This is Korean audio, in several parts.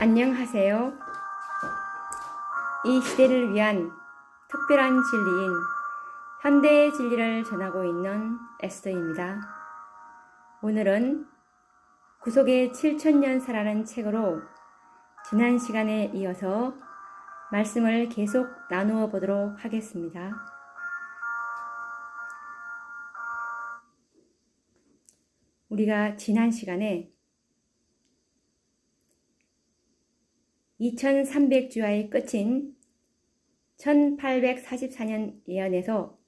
안녕하세요. 이 시대를 위한 특별한 진리인 현대의 진리를 전하고 있는 에스더입니다. 오늘은 구속의 7000년사라는 책으로 지난 시간에 이어서 말씀을 계속 나누어 보도록 하겠습니다. 우리가 지난 시간에 2300주야의 끝인 1844년 예언에서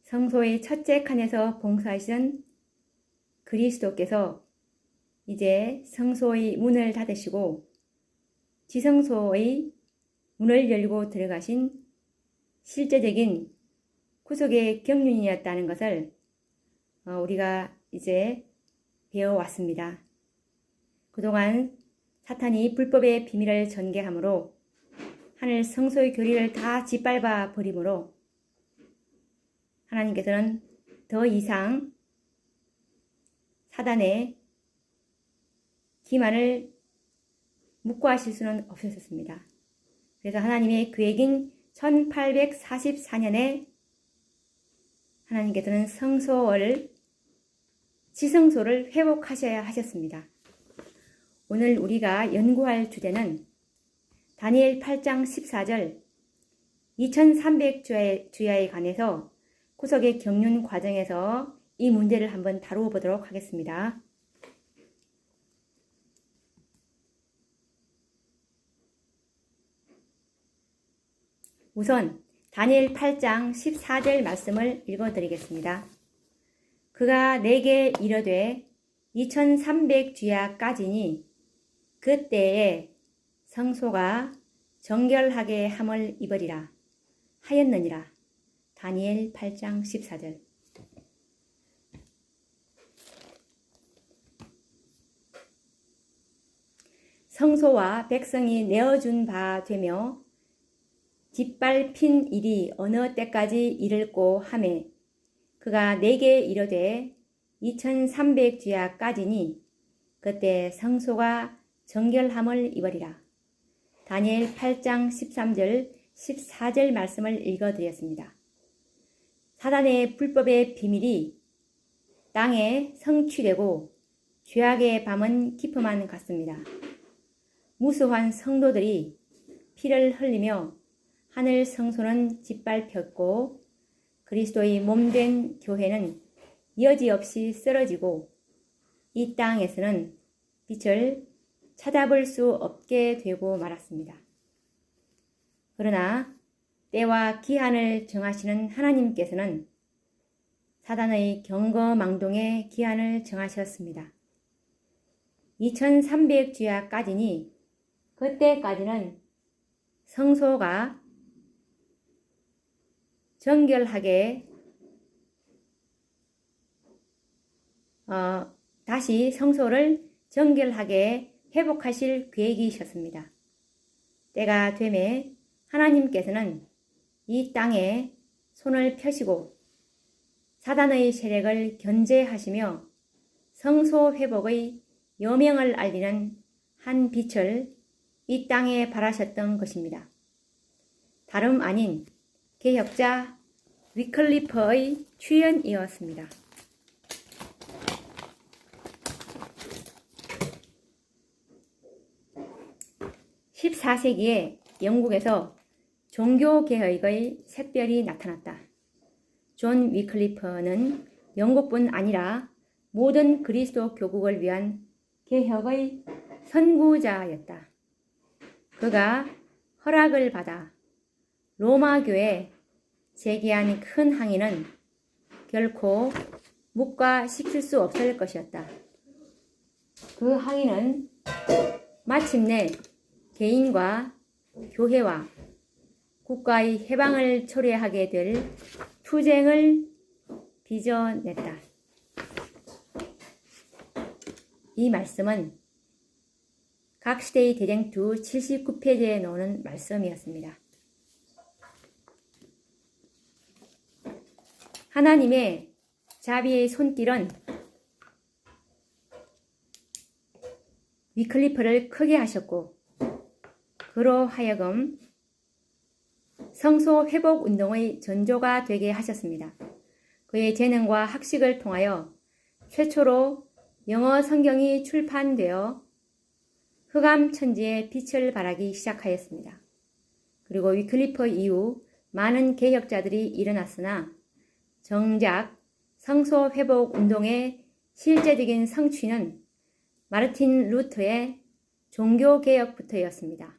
성소의 첫째 칸에서 봉사하시던 그리스도께서 이제 성소의 문을 닫으시고 지성소의 문을 열고 들어가신 실제적인 구속의 경륜이었다는 것을 우리가 이제 배워왔습니다. 그동안 사탄이 불법의 비밀을 전개하므로 하늘 성소의 교리를 다 짓밟아 버리므로 하나님께서는 더 이상 사단의 기만을 묵과하실 수는 없으셨습니다. 그래서 하나님의 계획인 1844년에 하나님께서는 지성소를 회복하셔야 하셨습니다. 오늘 우리가 연구할 주제는 다니엘 8장 14절 2300주야에 관해서 구속의 경륜 과정에서 이 문제를 한번 다루어 보도록 하겠습니다. 우선 다니엘 8장 14절 말씀을 읽어드리겠습니다. 그가 내게 이르되 2300주야까지니 그때에 성소가 정결하게 함을 입으리라 하였느니라. 다니엘 8장 14절. 성소와 백성이 내어준 바 되며 짓밟힌 일이 어느 때까지 이를꼬 하매 그가 내게 이르되 2300주야까지니 그때 성소가 정결함을 입으리라. 다니엘 8장 13절 14절 말씀을 읽어드렸습니다. 사단의 불법의 비밀이 땅에 성취되고 죄악의 밤은 깊음만 같습니다. 무수한 성도들이 피를 흘리며 하늘 성소는 짓밟혔고 그리스도의 몸된 교회는 여지없이 쓰러지고 이 땅에서는 빛을 찾아볼 수 없게 되고 말았습니다. 그러나 때와 기한을 정하시는 하나님께서는 사단의 경거망동의 기한을 정하셨습니다. 2300주야까지니 그때까지는 성소가 정결하게 다시 성소를 정결하게 회복하실 계획이셨습니다. 때가 되매 하나님께서는 이 땅에 손을 펴시고 사단의 세력을 견제하시며 성소 회복의 여명을 알리는 한 빛을 이 땅에 발하셨던 것입니다. 다름 아닌 개혁자 위클리프의 취현이었습니다. 14세기에 영국에서 종교개혁의 샛별이 나타났다. 존 위클리프는 영국뿐 아니라 모든 그리스도 교국을 위한 개혁의 선구자였다. 그가 허락을 받아 로마교에 제기한 큰 항의는 결코 묵과시킬 수 없을 것이었다. 그 항의는 마침내 개인과 교회와 국가의 해방을 초래하게 될 투쟁을 빚어냈다. 이 말씀은 각 시대의 대쟁투 79페이지에 나오는 말씀이었습니다. 하나님의 자비의 손길은 위클리프를 크게 하셨고 그로 하여금 성소 회복 운동의 전조가 되게 하셨습니다. 그의 재능과 학식을 통하여 최초로 영어 성경이 출판되어 흑암 천지에 빛을 발하기 시작하였습니다. 그리고 위클리프 이후 많은 개혁자들이 일어났으나 정작 성소 회복 운동의 실제적인 성취는 마르틴 루터의 종교개혁부터였습니다.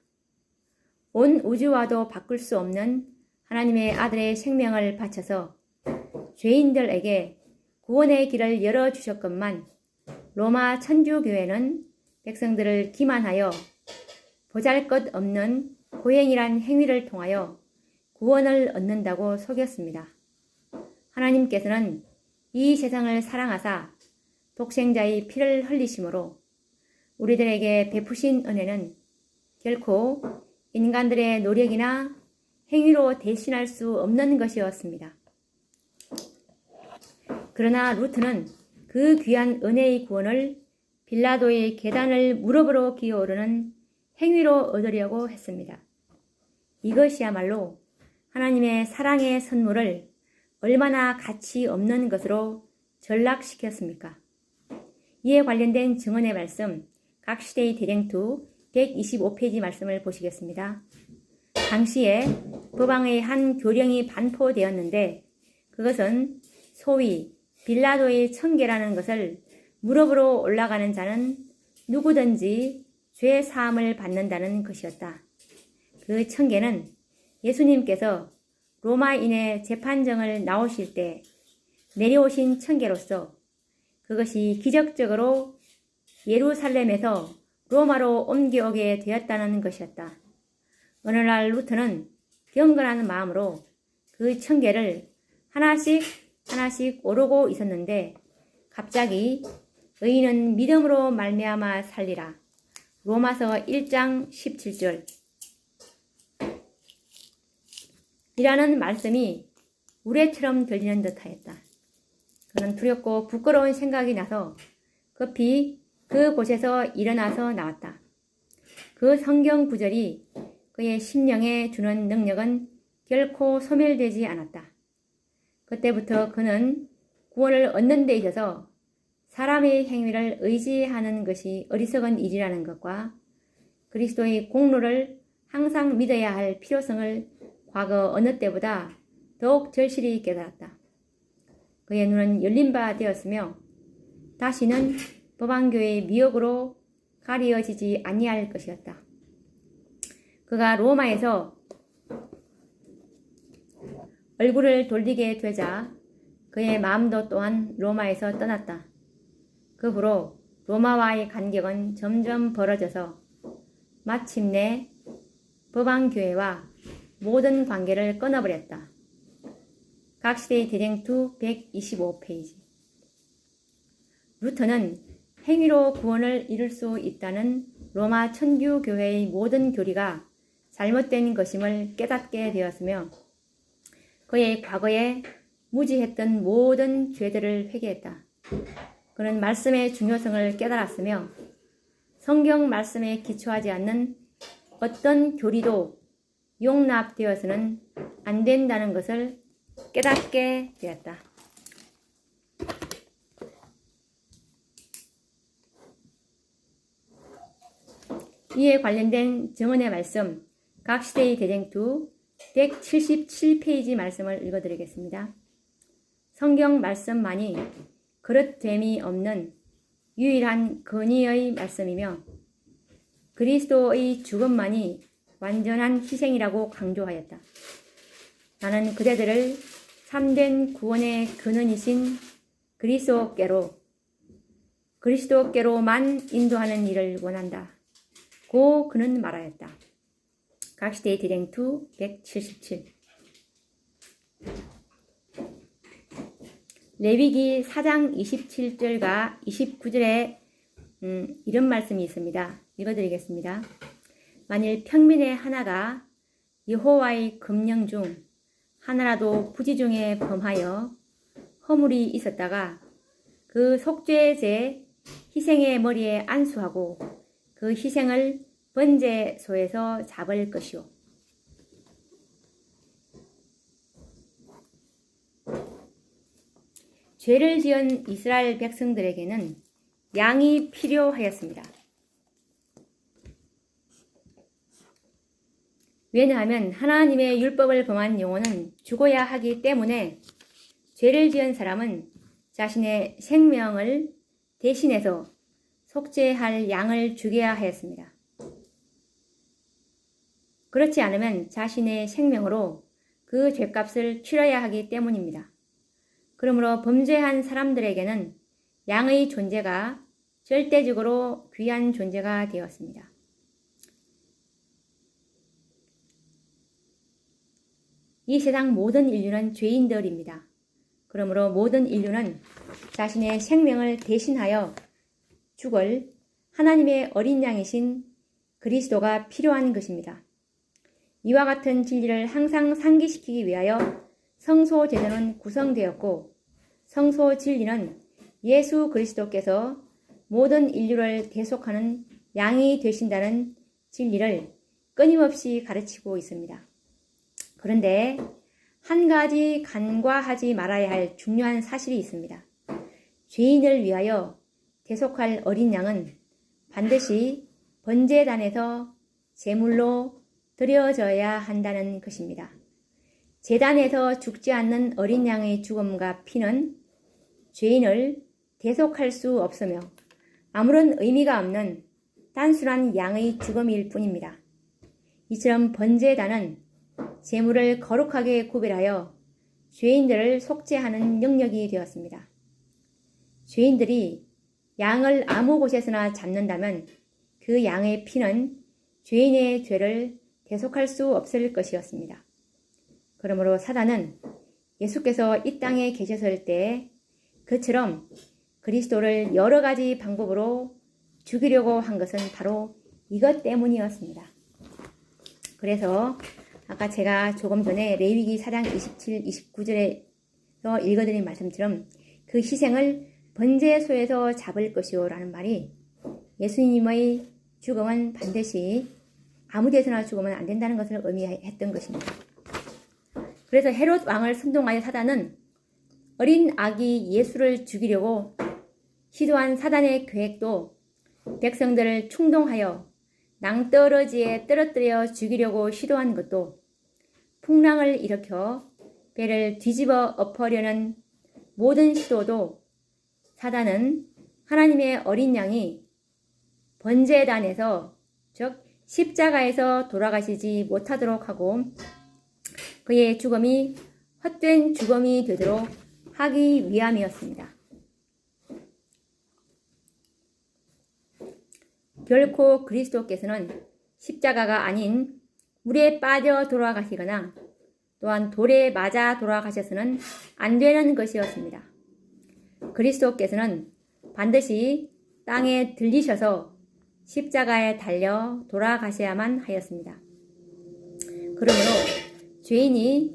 온 우주와도 바꿀 수 없는 하나님의 아들의 생명을 바쳐서 죄인들에게 구원의 길을 열어주셨건만 로마 천주교회는 백성들을 기만하여 보잘것없는 고행이란 행위를 통하여 구원을 얻는다고 속였습니다. 하나님께서는 이 세상을 사랑하사 독생자의 피를 흘리심으로 우리들에게 베푸신 은혜는 결코 인간들의 노력이나 행위로 대신할 수 없는 것이었습니다. 그러나 루트는 그 귀한 은혜의 구원을 빌라도의 계단을 무릎으로 기어오르는 행위로 얻으려고 했습니다. 이것이야말로 하나님의 사랑의 선물을 얼마나 가치 없는 것으로 전락시켰습니까? 이에 관련된 증언의 말씀, 각 시대의 대쟁투 125페이지 말씀을 보시겠습니다. 당시에 법왕의 한 교령이 반포되었는데 그것은 소위 빌라도의 청계라는 것을 무릎으로 올라가는 자는 누구든지 죄 사함을 받는다는 것이었다. 그 청계는 예수님께서 로마인의 재판정을 나오실 때 내려오신 청계로서 그것이 기적적으로 예루살렘에서 로마로 옮겨오게 되었다는 것이었다. 어느 날 루터는 경건한 마음으로 그 청계를 하나씩 오르고 있었는데 갑자기 의인은 믿음으로 말미암아 살리라. 로마서 1장 17절 이라는 말씀이 우레처럼 들리는 듯하였다. 그는 두렵고 부끄러운 생각이 나서 급히 그곳에서 일어나서 나왔다. 그 성경 구절이 그의 심령에 주는 능력은 결코 소멸되지 않았다. 그때부터 그는 구원을 얻는 데 있어서 사람의 행위를 의지하는 것이 어리석은 일이라는 것과 그리스도의 공로를 항상 믿어야 할 필요성을 과거 어느 때보다 더욱 절실히 깨달았다. 그의 눈은 열린 바 되었으며 다시는 법왕교의 미혹으로 가리어지지 아니할 것이었다. 그가 로마에서 얼굴을 돌리게 되자 그의 마음도 또한 로마에서 떠났다. 그 후로 로마와의 간격은 점점 벌어져서 마침내 법왕교회와 모든 관계를 끊어버렸다. 각 시대의 대쟁투 125페이지 루터는 행위로 구원을 이룰 수 있다는 로마 천주교회의 모든 교리가 잘못된 것임을 깨닫게 되었으며 그의 과거에 무지했던 모든 죄들을 회개했다. 그는 말씀의 중요성을 깨달았으며 성경 말씀에 기초하지 않는 어떤 교리도 용납되어서는 안 된다는 것을 깨닫게 되었다. 이에 관련된 증언의 말씀, 각 시대의 대쟁투 177페이지 말씀을 읽어드리겠습니다. 성경 말씀만이 그릇됨이 없는 유일한 근위의 말씀이며 그리스도의 죽음만이 완전한 희생이라고 강조하였다. 나는 그대들을 참된 구원의 근원이신 그리스도께로만 인도하는 일을 원한다. 고 그는 말하였다. 각 시대의 대쟁투 177 레위기 4장 27절과 29절에 이런 말씀이 있습니다. 읽어드리겠습니다. 만일 평민의 하나가 여호와의 금령 중 하나라도 부지 중에 범하여 허물이 있었다가 그 속죄제 희생의 머리에 안수하고 그 희생을 번제소에서 잡을 것이요. 죄를 지은 이스라엘 백성들에게는 양이 필요하였습니다. 왜냐하면 하나님의 율법을 범한 영혼은 죽어야 하기 때문에 죄를 지은 사람은 자신의 생명을 대신해서 속죄할 양을 죽여야 하였습니다. 그렇지 않으면 자신의 생명으로 그 죄값을 치러야 하기 때문입니다. 그러므로 범죄한 사람들에게는 양의 존재가 절대적으로 귀한 존재가 되었습니다. 이 세상 모든 인류는 죄인들입니다. 그러므로 모든 인류는 자신의 생명을 대신하여 죽을 하나님의 어린 양이신 그리스도가 필요한 것입니다. 이와 같은 진리를 항상 상기시키기 위하여 성소 제도는 구성되었고, 성소 진리는 예수 그리스도께서 모든 인류를 대속하는 양이 되신다는 진리를 끊임없이 가르치고 있습니다. 그런데 한 가지 간과하지 말아야 할 중요한 사실이 있습니다. 죄인을 위하여 대속할 어린 양은 반드시 번제단에서 제물로 드려져야 한다는 것입니다. 제단에서 죽지 않는 어린 양의 죽음과 피는 죄인을 대속할 수 없으며 아무런 의미가 없는 단순한 양의 죽음일 뿐입니다. 이처럼 번제단은 제물을 거룩하게 구별하여 죄인들을 속죄하는 영역이 되었습니다. 죄인들이 양을 아무 곳에서나 잡는다면 그 양의 피는 죄인의 죄를 대속할 수 없을 것이었습니다. 그러므로 사단은 예수께서 이 땅에 계셨을 때 그처럼 그리스도를 여러 가지 방법으로 죽이려고 한 것은 바로 이것 때문이었습니다. 그래서 아까 제가 조금 전에 레위기 4장 27, 29절에서 읽어드린 말씀처럼 그 희생을 번제소에서 잡을 것이요 라는 말이 예수님의 죽음은 반드시 아무 데서나 죽으면 안 된다는 것을 의미했던 것입니다. 그래서 헤롯 왕을 선동하여 사단은 어린 아기 예수를 죽이려고 시도한 사단의 계획도 백성들을 충동하여 낭떠러지에 떨어뜨려 죽이려고 시도한 것도 풍랑을 일으켜 배를 뒤집어 엎으려는 모든 시도도 사단은 하나님의 어린 양이 번제단에서 즉 십자가에서 돌아가시지 못하도록 하고 그의 죽음이 헛된 죽음이 되도록 하기 위함이었습니다. 결코 그리스도께서는 십자가가 아닌 물에 빠져 돌아가시거나 또한 돌에 맞아 돌아가셔서는 안 되는 것이었습니다. 그리스도께서는 반드시 땅에 들리셔서 십자가에 달려 돌아가셔야만 하였습니다. 그러므로 죄인이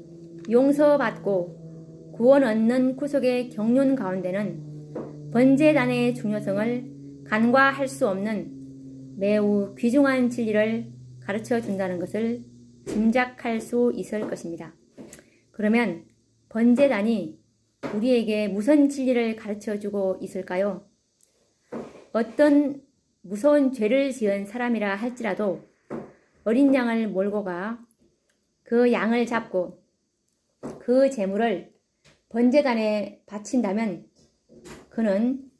용서받고 구원 얻는 구속의 경륜 가운데는 번제단의 중요성을 간과할 수 없는 매우 귀중한 진리를 가르쳐 준다는 것을 짐작할 수 있을 것입니다. 그러면 번제단이 우리에게 무슨 진리를 가르쳐 주고 있을까요? 어떤 무서운 죄를 지은 사람이라 할지라도 어린 양을 몰고 가 그 양을 잡고 그 제물을 번제단에 바친다면 그는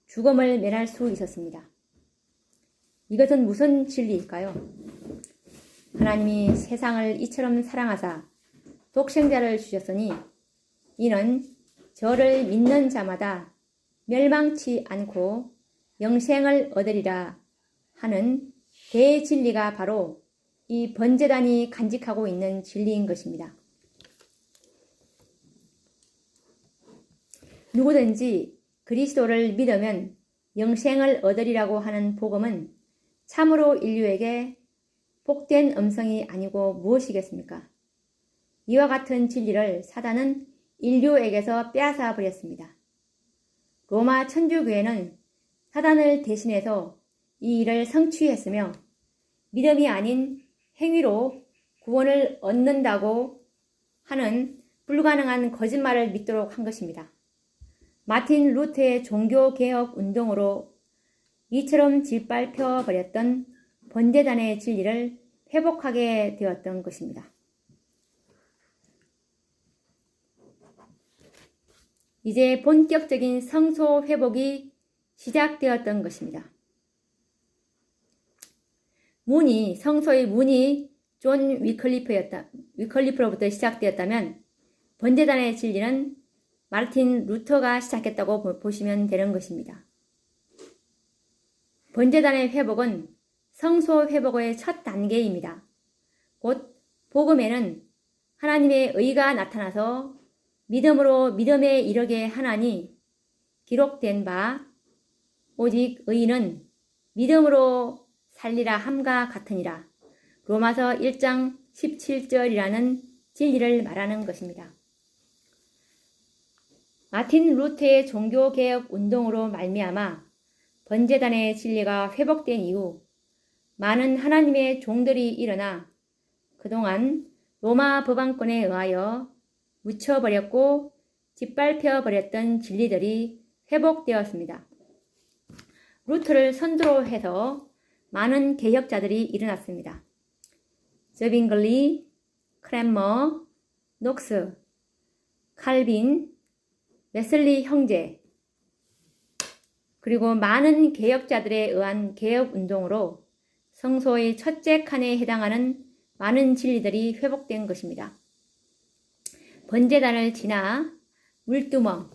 죽음을 면할 수 있었습니다. 이것은 무슨 진리일까요? 하나님이 세상을 이처럼 사랑하사 독생자를 주셨으니 이는 저를 믿는 자마다 멸망치 않고 영생을 얻으리라 하는 대진리가 바로 이 번제단이 간직하고 있는 진리인 것입니다. 누구든지 그리스도를 믿으면 영생을 얻으리라고 하는 복음은 참으로 인류에게 복된 음성이 아니고 무엇이겠습니까? 이와 같은 진리를 사단은 인류에게서 빼앗아 버렸습니다. 로마 천주교회는 사단을 대신해서 이 일을 성취했으며 믿음이 아닌 행위로 구원을 얻는다고 하는 불가능한 거짓말을 믿도록 한 것입니다. 마틴 루터의 종교개혁 운동으로 이처럼 짓밟혀 버렸던 번제단의 진리를 회복하게 되었던 것입니다. 이제 본격적인 성소 회복이 시작되었던 것입니다. 성소의 문이 존 위클리프로부터 시작되었다면 번제단의 진리는 마틴 루터가 시작했다고 보시면 되는 것입니다. 번제단의 회복은 성소 회복의 첫 단계입니다. 곧 복음에는 하나님의 의가 나타나서 믿음으로 믿음에 이르게 하나니 기록된 바 오직 의인은 믿음으로 살리라 함과 같으니라. 로마서 1장 17절이라는 진리를 말하는 것입니다. 마틴 루터의 종교개혁 운동으로 말미암아 번제단의 진리가 회복된 이후 많은 하나님의 종들이 일어나 그동안 로마 법왕권에 의하여 묻혀버렸고 짓밟혀버렸던 진리들이 회복되었습니다. 루터를 선두로 해서 많은 개혁자들이 일어났습니다. 저빙글리, 크랜머, 녹스, 칼빈, 웨슬리 형제, 그리고 많은 개혁자들에 의한 개혁운동으로 성소의 첫째 칸에 해당하는 많은 진리들이 회복된 것입니다. 번제단을 지나 물두멍,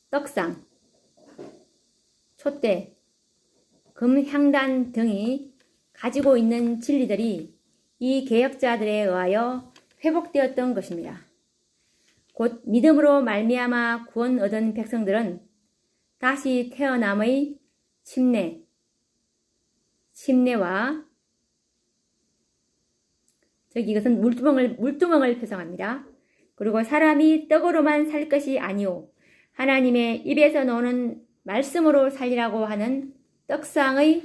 떡상, 촛대, 금향단 등이 가지고 있는 진리들이 이 개혁자들에 의하여 회복되었던 것입니다. 곧 믿음으로 말미암아 구원 얻은 백성들은 다시 태어남의 침례와 이것은 물두멍을 표상합니다. 그리고 사람이 떡으로만 살 것이 아니오 하나님의 입에서 나오는 말씀으로 살리라고 하는 떡상의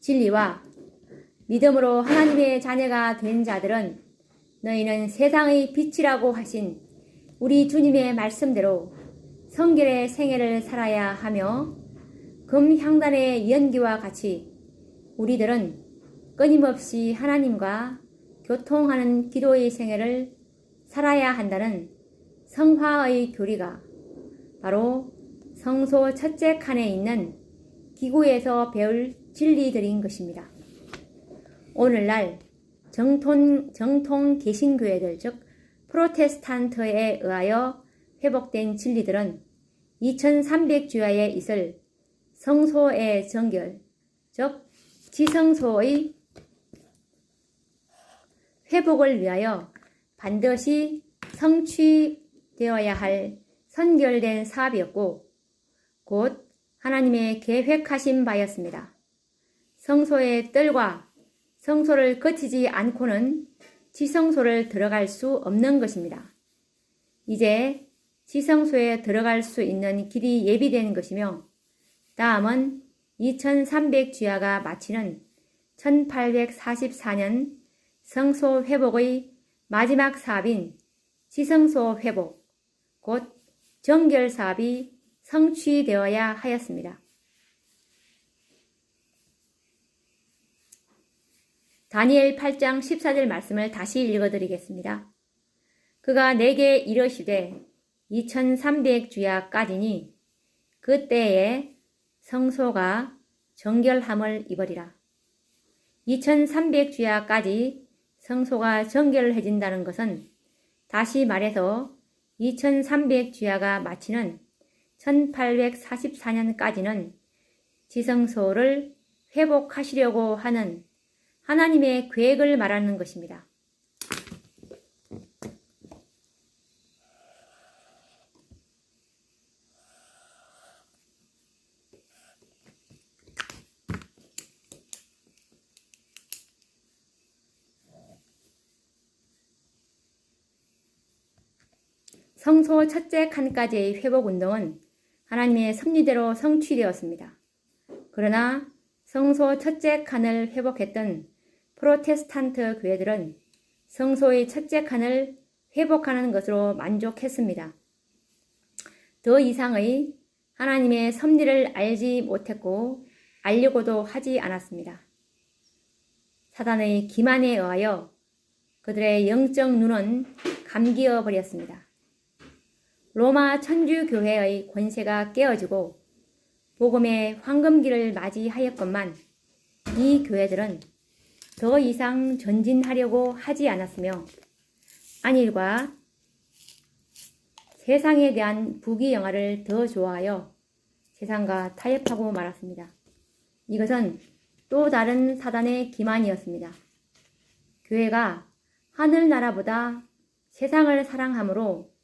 진리와 믿음으로 하나님의 자녀가 된 자들은 너희는 세상의 빛이라고 하신 우리 주님의 말씀대로 성결의 생애를 살아야 하며 금향단의 연기와 같이 우리들은 끊임없이 하나님과 교통하는 기도의 생애를 살아야 한다는 성화의 교리가 바로 성소 첫째 칸에 있는 기구에서 배울 진리들인 것입니다. 오늘날 정통 개신교회들 즉 프로테스탄트에 의하여 회복된 진리들은 2300주야에 있을 성소의 정결 즉 지성소의 회복을 위하여 반드시 성취되어야 할 선결된 사업이었고 곧 하나님의 계획하신 바였습니다. 성소의 뜰과 성소를 거치지 않고는 지성소를 들어갈 수 없는 것입니다. 이제 지성소에 들어갈 수 있는 길이 예비된 것이며 다음은 2300주야가 마치는 1844년 성소 회복의 마지막 사업인 지성소 회복, 곧 정결 사업이 성취되어야 하였습니다. 다니엘 8장 14절 말씀을 다시 읽어드리겠습니다. 그가 내게 이르시되 2300주야까지니 그때에 성소가 정결함을 입으리라. 2300주야까지 성소가 정결해진다는 것은 다시 말해서 2300주야가 마치는 1844년까지는 지성소를 회복하시려고 하는 하나님의 계획을 말하는 것입니다. 성소 첫째 칸까지의 회복운동은 하나님의 섭리대로 성취되었습니다. 그러나 성소 첫째 칸을 회복했던 프로테스탄트 교회들은 성소의 첫째 칸을 회복하는 것으로 만족했습니다. 더 이상의 하나님의 섭리를 알지 못했고 알려고도 하지 않았습니다. 사단의 기만에 의하여 그들의 영적 눈은 감기어 버렸습니다. 로마 천주교회의 권세가 깨어지고 복음의 황금기를 맞이하였건만 이 교회들은 더 이상 전진하려고 하지 않았으며 안일과 세상에 대한 부귀영화를 더 좋아하여 세상과 타협하고 말았습니다. 이것은 또 다른 사단의 기만이었습니다. 교회가 하늘나라보다 세상을 사랑함으로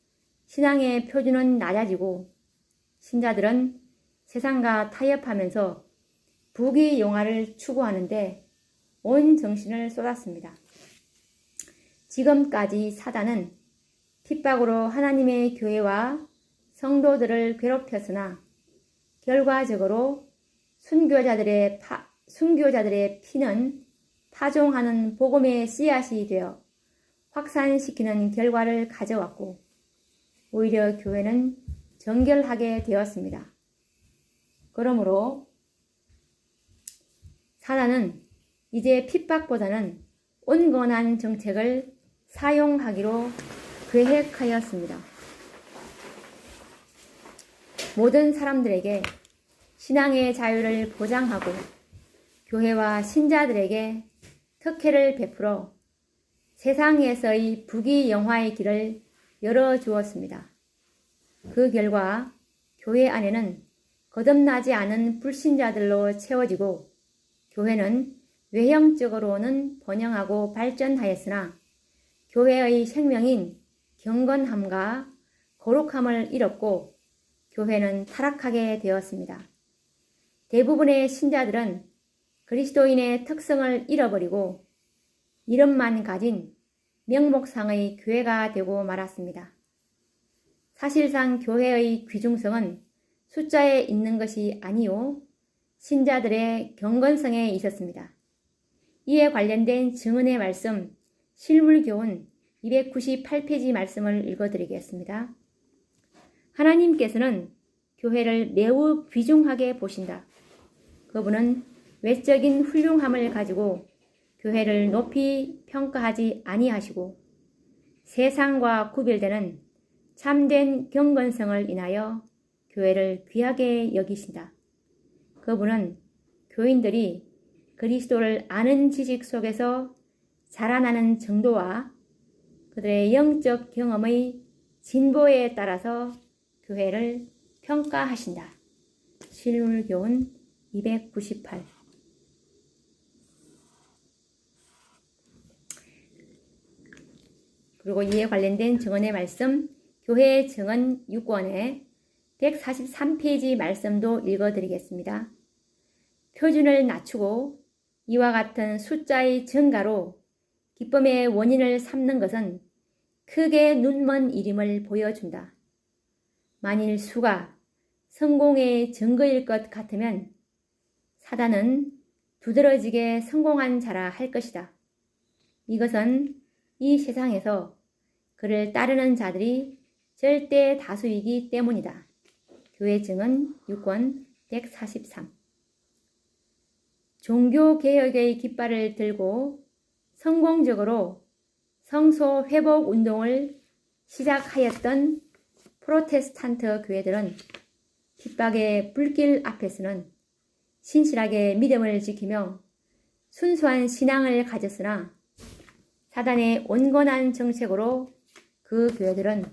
신앙의 표준은 낮아지고 신자들은 세상과 타협하면서 부귀영화를 추구하는데 온 정신을 쏟았습니다. 지금까지 사단은 핍박으로 하나님의 교회와 성도들을 괴롭혔으나 결과적으로 순교자들의 피는 파종하는 복음의 씨앗이 되어 확산시키는 결과를 가져왔고 오히려 교회는 정결하게 되었습니다. 그러므로 사단은 이제 핍박보다는 온건한 정책을 사용하기로 계획하였습니다. 모든 사람들에게 신앙의 자유를 보장하고 교회와 신자들에게 특혜를 베풀어 세상에서의 부귀영화의 길을 열어주었습니다. 그 결과 교회 안에는 거듭나지 않은 불신자들로 채워지고 교회는 외형적으로는 번영하고 발전하였으나 교회의 생명인 경건함과 거룩함을 잃었고 교회는 타락하게 되었습니다. 대부분의 신자들은 그리스도인의 특성을 잃어버리고 이름만 가진 명목상의 교회가 되고 말았습니다. 사실상 교회의 귀중성은 숫자에 있는 것이 아니요 신자들의 경건성에 있었습니다. 이에 관련된 증언의 말씀 실물교훈 298페이지 말씀을 읽어드리겠습니다. 하나님께서는 교회를 매우 귀중하게 보신다. 그분은 외적인 훌륭함을 가지고 교회를 높이 평가하지 아니하시고 세상과 구별되는 참된 경건성을 인하여 교회를 귀하게 여기신다. 그분은 교인들이 그리스도를 아는 지식 속에서 자라나는 정도와 그들의 영적 경험의 진보에 따라서 교회를 평가하신다. 실물교훈 298. 그리고 이에 관련된 증언의 말씀 교회 증언 6권의 143페이지 말씀도 읽어드리겠습니다. 표준을 낮추고 이와 같은 숫자의 증가로 기쁨의 원인을 삼는 것은 크게 눈먼 일임을 보여준다. 만일 수가 성공의 증거일 것 같으면 사단은 두드러지게 성공한 자라 할 것이다. 이것은 이 세상에서 그를 따르는 자들이 절대 다수이기 때문이다. 교회 증언 6권 143. 종교개혁의 깃발을 들고 성공적으로 성소 회복 운동을 시작하였던 프로테스탄트 교회들은 핍박의 불길 앞에서는 신실하게 믿음을 지키며 순수한 신앙을 가졌으나 사단의 온건한 정책으로 그 교회들은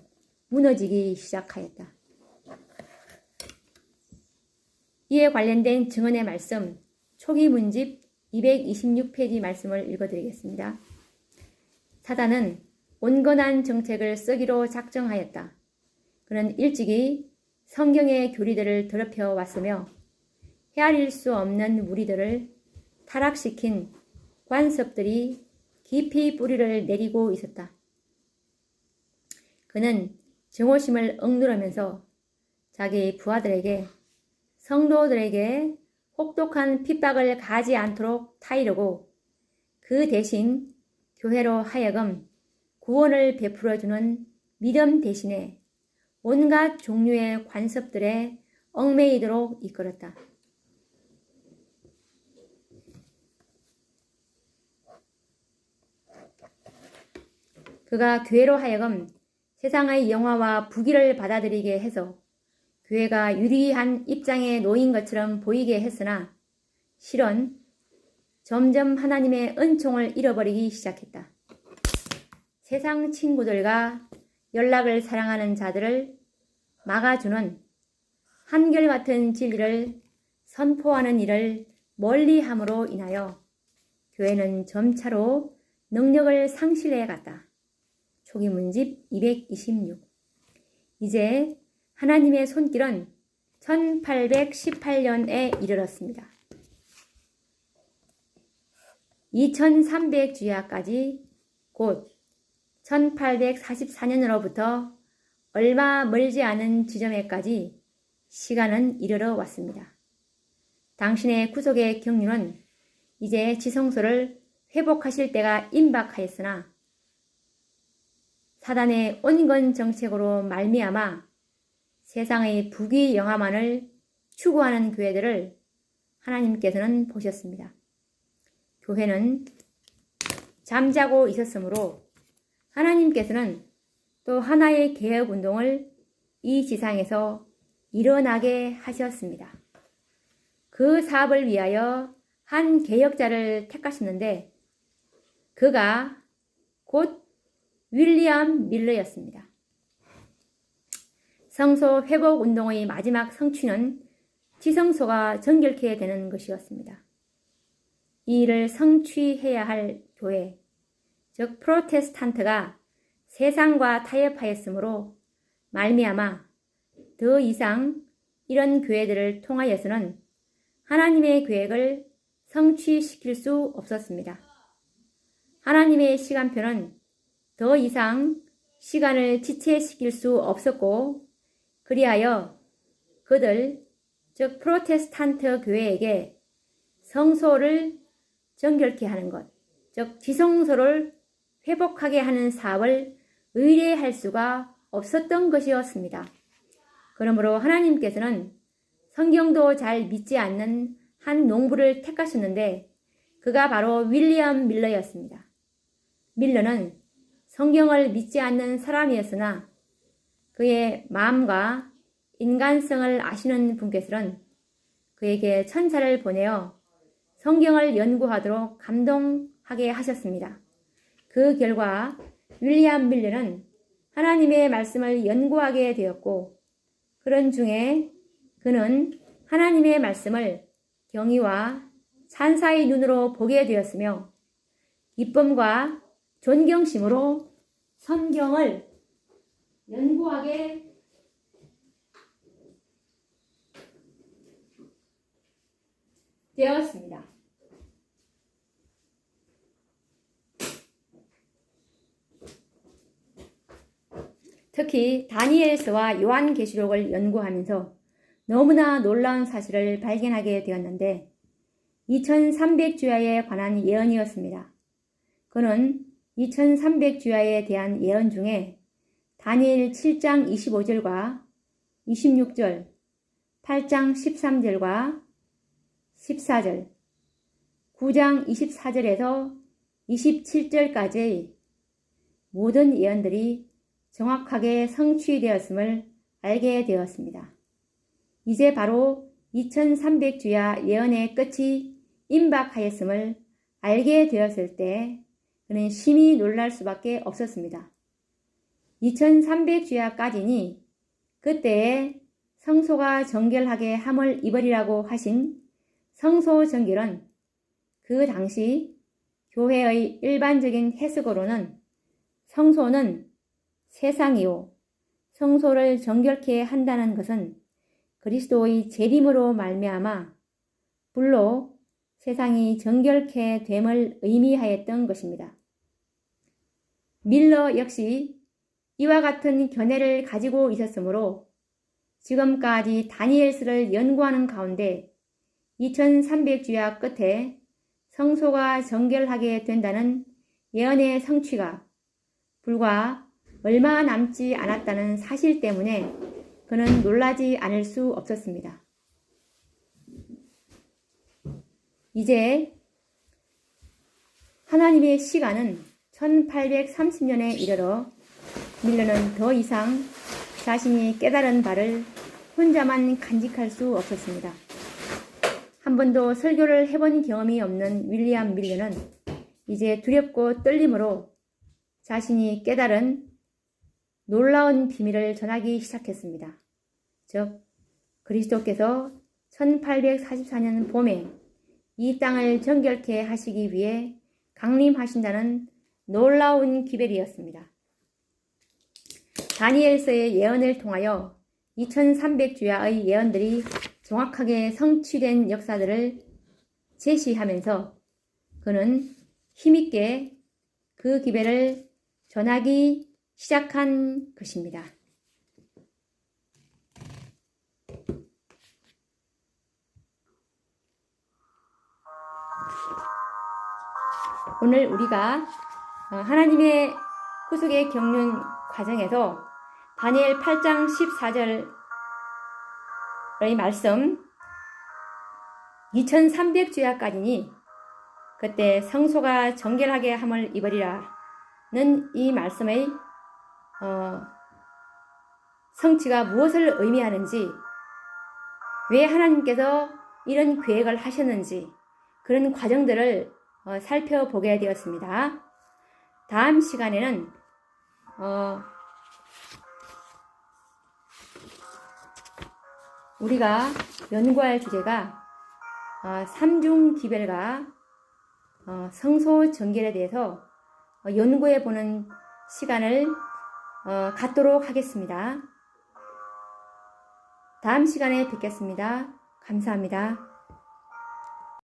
무너지기 시작하였다. 이에 관련된 증언의 말씀 초기 문집 226페이지 말씀을 읽어드리겠습니다. 사단은 온건한 정책을 쓰기로 작정하였다. 그는 일찍이 성경의 교리들을 더럽혀 왔으며 헤아릴 수 없는 무리들을 타락시킨 관습들이 깊이 뿌리를 내리고 있었다. 그는 정오심을 억누르면서 자기 부하들에게 성도들에게 혹독한 핍박을 가지 않도록 타이르고 그 대신 교회로 하여금 구원을 베풀어주는 믿음 대신에 온갖 종류의 관습들에 얽매이도록 이끌었다. 그가 교회로 하여금 세상의 영화와 부귀를 받아들이게 해서 교회가 유리한 입장에 놓인 것처럼 보이게 했으나 실은 점점 하나님의 은총을 잃어버리기 시작했다. 세상 친구들과 연락을 사랑하는 자들을 막아주는 한결같은 진리를 선포하는 일을 멀리함으로 인하여 교회는 점차로 능력을 상실해 갔다. 초기 문집 226. 이제 하나님의 손길은 1818년에 이르렀습니다. 2300주야까지 곧 1844년으로부터 얼마 멀지 않은 지점에까지 시간은 이르러 왔습니다. 당신의 구속의 경륜은 이제 지성소를 회복하실 때가 임박하였으나 사단의 온건 정책으로 말미암아 세상의 부귀 영화만을 추구하는 교회들을 하나님께서는 보셨습니다. 교회는 잠자고 있었으므로 하나님께서는 또 하나의 개혁운동을 이 지상에서 일어나게 하셨습니다. 그 사업을 위하여 한 개혁자를 택하셨는데 그가 곧 윌리엄 밀러였습니다. 성소 회복운동의 마지막 성취는 지성소가 정결케 되는 것이었습니다. 이 일을 성취해야 할 교회, 즉 프로테스탄트가 세상과 타협하였으므로 말미암아 더 이상 이런 교회들을 통하여서는 하나님의 계획을 성취시킬 수 없었습니다. 하나님의 시간표는 더 이상 시간을 지체시킬 수 없었고 그리하여 그들, 즉 프로테스탄트 교회에게 성소를 정결케 하는 것, 즉 지성소를 회복하게 하는 사업을 의뢰할 수가 없었던 것이었습니다. 그러므로 하나님께서는 성경도 잘 믿지 않는 한 농부를 택하셨는데 그가 바로 윌리엄 밀러였습니다. 밀러는 성경을 믿지 않는 사람이었으나 그의 마음과 인간성을 아시는 분께서는 그에게 천사를 보내어 성경을 연구하도록 감동하게 하셨습니다. 그 결과 윌리엄 밀러는 하나님의 말씀을 연구하게 되었고 그런 중에 그는 하나님의 말씀을 경의와 찬사의 눈으로 보게 되었으며 기쁨과 존경심으로 성경을 연구하게 되었습니다. 특히 다니엘서와 요한계시록을 연구하면서 너무나 놀라운 사실을 발견하게 되었는데 2300주야에 관한 예언이었습니다. 그는 2300주야에 대한 예언 중에 다니엘 7장 25절과 26절, 8장 13절과 14절, 9장 24절에서 27절까지의 모든 예언들이 정확하게 성취되었음을 알게 되었습니다. 이제 바로 2300주야 예언의 끝이 임박하였음을 알게 되었을 때 그는 심히 놀랄 수밖에 없었습니다. 2300주야까지니 그때에 성소가 정결하게 함을 입으리라고 하신 성소 정결은 그 당시 교회의 일반적인 해석으로는 성소는 세상이요 성소를 정결케 한다는 것은 그리스도의 재림으로 말미암아 불로 세상이 정결케 됨을 의미하였던 것입니다. 밀러 역시 이와 같은 견해를 가지고 있었으므로 지금까지 다니엘서를 연구하는 가운데 2300주야 끝에 성소가 정결하게 된다는 예언의 성취가 불과 얼마 남지 않았다는 사실 때문에 그는 놀라지 않을 수 없었습니다. 이제 하나님의 시간은 1830년에 이르러 밀러는 더 이상 자신이 깨달은 바를 혼자만 간직할 수 없었습니다. 한 번도 설교를 해본 경험이 없는 윌리엄 밀러는 이제 두렵고 떨림으로 자신이 깨달은 놀라운 비밀을 전하기 시작했습니다. 즉, 그리스도께서 1844년 봄에 이 땅을 정결케 하시기 위해 강림하신다는 놀라운 기별이었습니다. 다니엘서의 예언을 통하여 2300주야의 예언들이 정확하게 성취된 역사들을 제시하면서 그는 힘있게 그 기별을 전하기 시작한 것입니다. 오늘 우리가 하나님의 구속의 경륜 과정에서 다니엘 8장 14절의 말씀 2300주야까지니 그때 성소가 정결하게 함을 입으리라는 이 말씀의 성취가 무엇을 의미하는지, 왜 하나님께서 이런 계획을 하셨는지 그런 과정들을 살펴보게 되었습니다. 다음 시간에는 우리가 연구할 주제가 삼중 기별과 성소 정결에 대해서 연구해 보는 시간을 갖도록 하겠습니다. 다음 시간에 뵙겠습니다. 감사합니다.